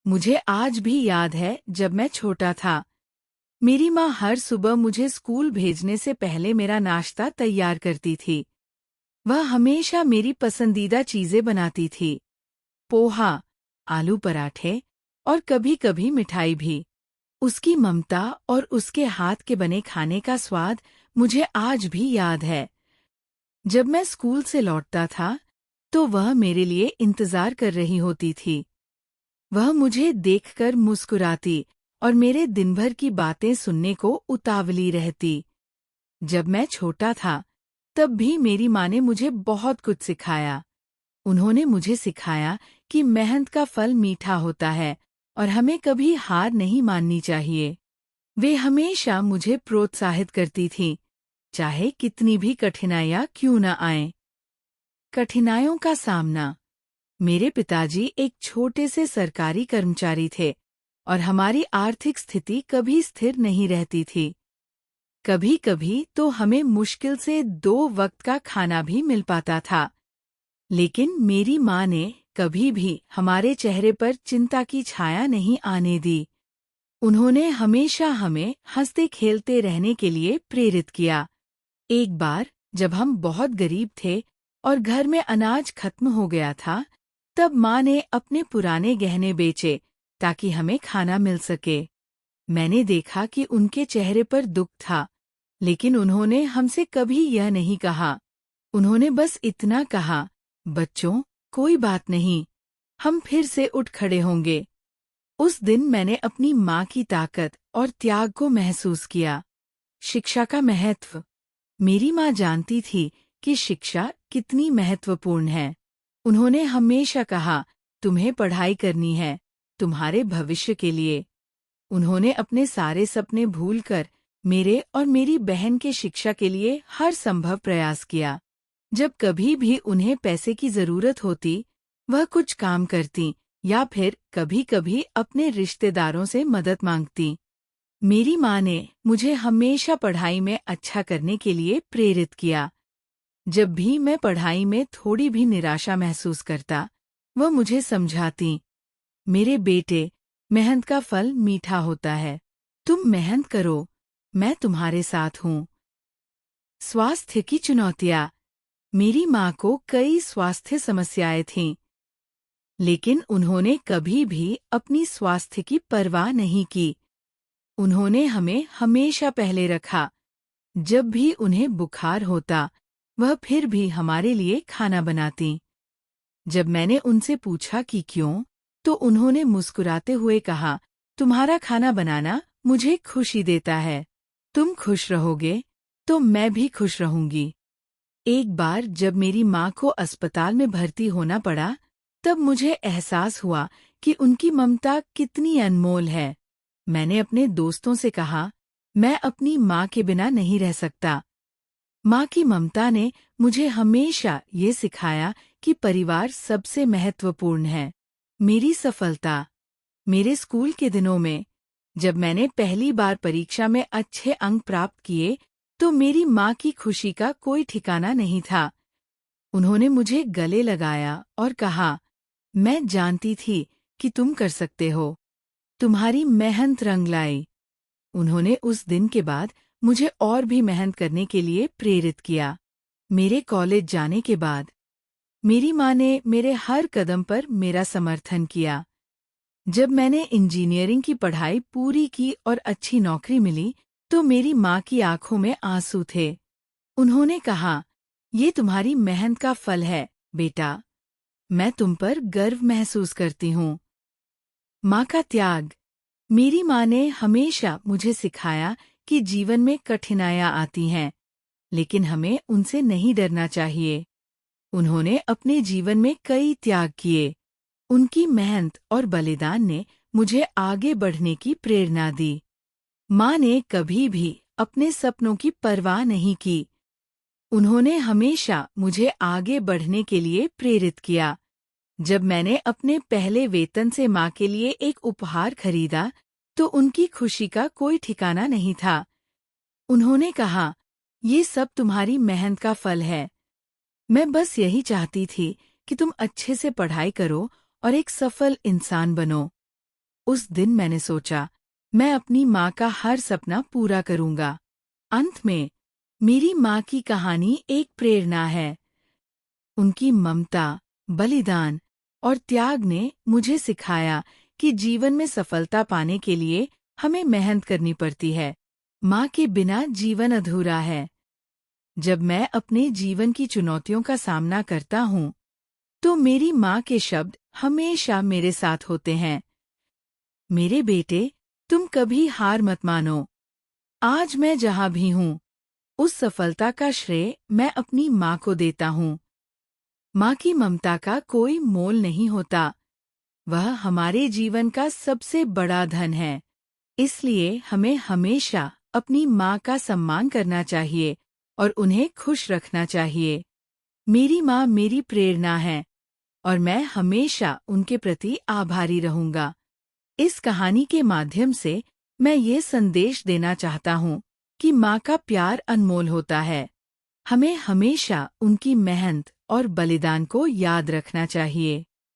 मुझे आज भी याद है जब मैं छोटा था। मेरी माँ हर सुबह मुझे स्कूल भेजने से पहले मेरा नाश्ता तैयार करती थी। वह हमेशा मेरी पसंदीदा चीजें बनाती थी। पोहा, आलू पराठे और कभी-कभी मिठाई भी। उसकी ममता और उसके हाथ के बने खाने का स्वाद मुझे आज भी याद है। जब मैं स्कूल से लौटता था, तो वह मेरे लिए इंतजार कर रही होती थी। वह मुझे देखकर मुस्कुराती और मेरे दिन भर की बातें सुनने को उतावली रहती। जब मैं छोटा था, तब भी मेरी माँ ने मुझे बहुत कुछ सिखाया। उन्होंने मुझे सिखाया कि मेहनत का फल मीठा होता है और हमें कभी हार नहीं माननी चाहिए। वे हमेशा मुझे प्रोत्साहित करती थीं, चाहे कितनी भी कठिनाइयाँ क्यों न आएं। कठिनाइयों का सामना। मेरे पिताजी एक छोटे से सरकारी कर्मचारी थे और हमारी आर्थिक स्थिति कभी स्थिर नहीं रहती थी। कभी-कभी तो हमें मुश्किल से 2 वक्त का खाना भी मिल पाता था। लेकिन मेरी माँ ने कभी भी हमारे चेहरे पर चिंता की छाया नहीं आने दी। उन्होंने हमेशा हमें हंसते-खेलते रहने के लिए प्रेरित किया। एक बार जब हम बहुत गरीब थे और घर में अनाज खत्म हो गया था, तब माँ ने अपने पुराने गहने बेचे ताकि हमें खाना मिल सके। मैंने देखा कि उनके चेहरे पर दुख था, लेकिन उन्होंने हमसे कभी यह नहीं कहा। उन्होंने बस इतना कहा, बच्चों, कोई बात नहीं, हम फिर से उठ खड़े होंगे। उस दिन मैंने अपनी माँ की ताकत और त्याग को महसूस किया। शिक्षा का महत्व। मेरी माँ जानती थी कि शिक्षा कितनी महत्वपूर्ण है। उन्होंने हमेशा कहा, तुम्हें पढ़ाई करनी है, तुम्हारे भविष्य के लिए। उन्होंने अपने सारे सपने भूलकर मेरे और मेरी बहन के शिक्षा के लिए हर संभव प्रयास किया। जब कभी भी उन्हें पैसे की जरूरत होती, वह कुछ काम करती या फिर कभी-कभी अपने रिश्तेदारों से मदद मांगती। मेरी माँ ने मुझे हमेशा पढ़ाई में अच्छा करने के लिए प्रेरित किया। जब भी मैं पढ़ाई में थोड़ी भी निराशा महसूस करता, वह मुझे समझाती, मेरे बेटे, मेहनत का फल मीठा होता है। तुम मेहनत करो, मैं तुम्हारे साथ हूँ। स्वास्थ्य की चुनौतियाँ। मेरी माँ को कई स्वास्थ्य समस्याएं थीं, लेकिन उन्होंने कभी भी अपनी स्वास्थ्य की परवाह नहीं की। उन्होंने हमें हमेशा पहले रखा। जब भी उन्हें बुखार होता, वह फिर भी हमारे लिए खाना बनाती। जब मैंने उनसे पूछा कि क्यों, तो उन्होंने मुस्कुराते हुए कहा, तुम्हारा खाना बनाना मुझे खुशी देता है। तुम खुश रहोगे, तो मैं भी खुश रहूंगी। एक बार जब मेरी माँ को अस्पताल में भर्ती होना पड़ा, तब मुझे एहसास हुआ कि उनकी ममता कितनी अनमोल है। मैंने अपने दोस्तों से कहा, मैं अपनी माँ के बिना नहीं रह सकता। माँ की ममता ने मुझे हमेशा ये सिखाया कि परिवार सबसे महत्वपूर्ण है। मेरी सफलता। मेरे स्कूल के दिनों में, जब मैंने पहली बार परीक्षा में अच्छे अंक प्राप्त किए, तो मेरी माँ की खुशी का कोई ठिकाना नहीं था। उन्होंने मुझे गले लगाया और कहा, मैं जानती थी कि तुम कर सकते हो। तुम्हारी मेहनत रंग लाई। उन्होंने उस दिन के बाद मुझे और भी मेहनत करने के लिए प्रेरित किया। मेरे कॉलेज जाने के बाद, मेरी माँ ने मेरे हर कदम पर मेरा समर्थन किया। जब मैंने इंजीनियरिंग की पढ़ाई पूरी की और अच्छी नौकरी मिली, तो मेरी माँ की आंखों में आंसू थे। उन्होंने कहा, ये तुम्हारी मेहनत का फल है, बेटा। मैं तुम पर गर्व महसूस करती हूँ। माँ का त्याग। मेरी माँ ने हमेशा मुझे सिखाया कि जीवन में कठिनाइयाँ आती हैं, लेकिन हमें उनसे नहीं डरना चाहिए। उन्होंने अपने जीवन में कई त्याग किए। उनकी मेहनत और बलिदान ने मुझे आगे बढ़ने की प्रेरणा दी। माँ ने कभी भी अपने सपनों की परवाह नहीं की। उन्होंने हमेशा मुझे आगे बढ़ने के लिए प्रेरित किया। जब मैंने अपने पहले वेतन से माँ के लिए एक उपहार खरीदा, तो उनकी खुशी का कोई ठिकाना नहीं था। उन्होंने कहा, ये सब तुम्हारी मेहनत का फल है। मैं बस यही चाहती थी कि तुम अच्छे से पढ़ाई करो और एक सफल इंसान बनो। उस दिन मैंने सोचा, मैं अपनी माँ का हर सपना पूरा करूँगा। अंत में, मेरी माँ की कहानी एक प्रेरणा है। उनकी ममता, बलिदान और त्याग ने मुझे सिखाया कि जीवन में सफलता पाने के लिए हमें मेहनत करनी पड़ती है। माँ के बिना जीवन अधूरा है। जब मैं अपने जीवन की चुनौतियों का सामना करता हूँ, तो मेरी माँ के शब्द हमेशा मेरे साथ होते हैं। मेरे बेटे, तुम कभी हार मत मानो। आज मैं जहाँ भी हूँ, उस सफलता का श्रेय मैं अपनी माँ को देता हूँ। माँ की ममता का कोई मोल नहीं होता। वह हमारे जीवन का सबसे बड़ा धन है। इसलिए हमें हमेशा अपनी माँ का सम्मान करना चाहिए और उन्हें खुश रखना चाहिए। मेरी माँ मेरी प्रेरणा है और मैं हमेशा उनके प्रति आभारी रहूंगा। इस कहानी के माध्यम से मैं ये संदेश देना चाहता हूँ कि माँ का प्यार अनमोल होता है। हमें हमेशा उनकी मेहनत और बलिदान को याद रखना चाहिए।